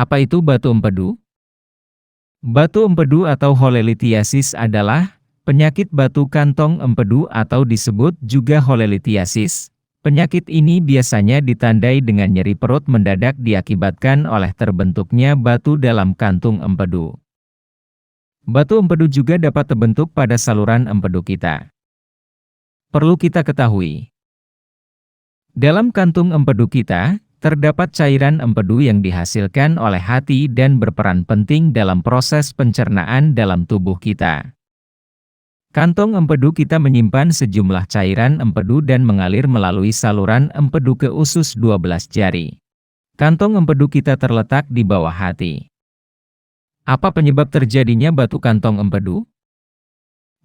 Apa itu batu empedu? Batu empedu atau holelithiasis adalah penyakit batu kantong empedu atau disebut juga holelithiasis. Penyakit ini biasanya ditandai dengan nyeri perut mendadak diakibatkan oleh terbentuknya batu dalam kantung empedu. Batu empedu juga dapat terbentuk pada saluran empedu kita. Perlu kita ketahui, dalam kantung empedu kita, terdapat cairan empedu yang dihasilkan oleh hati dan berperan penting dalam proses pencernaan dalam tubuh kita. Kantong empedu kita menyimpan sejumlah cairan empedu dan mengalir melalui saluran empedu ke usus 12 jari. Kantong empedu kita terletak di bawah hati. Apa penyebab terjadinya batu kantong empedu?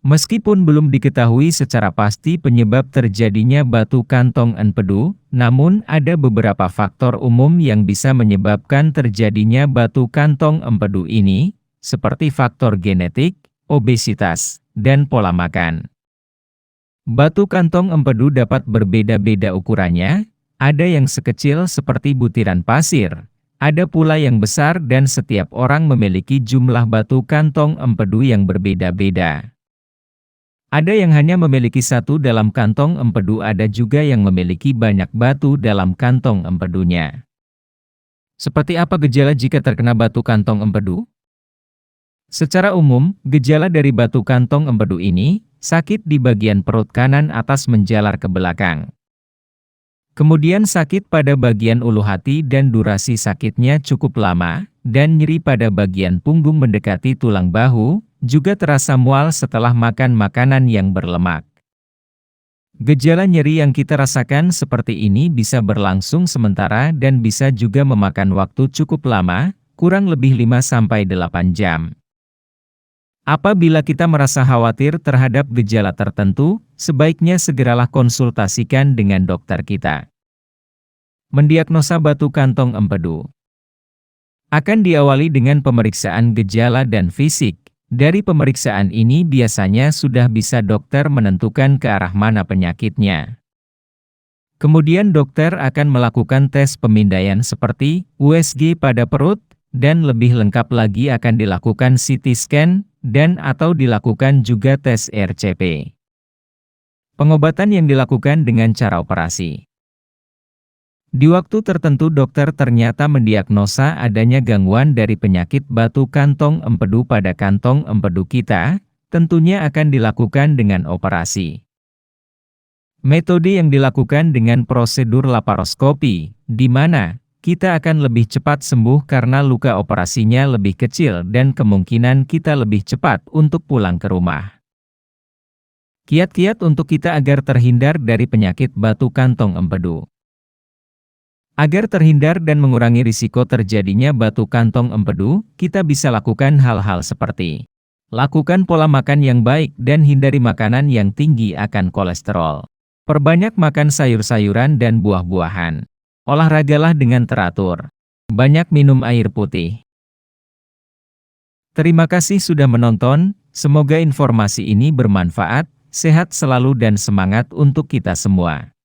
Meskipun belum diketahui secara pasti penyebab terjadinya batu kantong empedu, namun ada beberapa faktor umum yang bisa menyebabkan terjadinya batu kantong empedu ini, seperti faktor genetik, obesitas, dan pola makan. Batu kantong empedu dapat berbeda-beda ukurannya, ada yang sekecil seperti butiran pasir, ada pula yang besar dan setiap orang memiliki jumlah batu kantong empedu yang berbeda-beda. Ada yang hanya memiliki satu dalam kantong empedu, ada juga yang memiliki banyak batu dalam kantong empedunya. Seperti apa gejala jika terkena batu kantong empedu? Secara umum, gejala dari batu kantong empedu ini, sakit di bagian perut kanan atas menjalar ke belakang. Kemudian sakit pada bagian ulu hati dan durasi sakitnya cukup lama, dan nyeri pada bagian punggung mendekati tulang bahu, juga terasa mual setelah makan makanan yang berlemak. Gejala nyeri yang kita rasakan seperti ini bisa berlangsung sementara dan bisa juga memakan waktu cukup lama, kurang lebih 5-8 jam. Apabila kita merasa khawatir terhadap gejala tertentu, sebaiknya segeralah konsultasikan dengan dokter kita. Mendiagnosa batu kantong empedu akan diawali dengan pemeriksaan gejala dan fisik. Dari pemeriksaan ini biasanya sudah bisa dokter menentukan ke arah mana penyakitnya. Kemudian dokter akan melakukan tes pemindaian seperti USG pada perut, dan lebih lengkap lagi akan dilakukan CT scan, dan atau dilakukan juga tes RCP. Pengobatan yang dilakukan dengan cara operasi. Di waktu tertentu dokter ternyata mendiagnosa adanya gangguan dari penyakit batu kantong empedu pada kantong empedu kita, tentunya akan dilakukan dengan operasi. Metode yang dilakukan dengan prosedur laparoskopi, di mana kita akan lebih cepat sembuh karena luka operasinya lebih kecil dan kemungkinan kita lebih cepat untuk pulang ke rumah. Kiat-kiat untuk kita agar terhindar dari penyakit batu kantong empedu. Agar terhindar dan mengurangi risiko terjadinya batu kantong empedu, kita bisa lakukan hal-hal seperti: lakukan pola makan yang baik dan hindari makanan yang tinggi akan kolesterol. Perbanyak makan sayur-sayuran dan buah-buahan. Olahragalah dengan teratur. Banyak minum air putih. Terima kasih sudah menonton, semoga informasi ini bermanfaat, sehat selalu dan semangat untuk kita semua.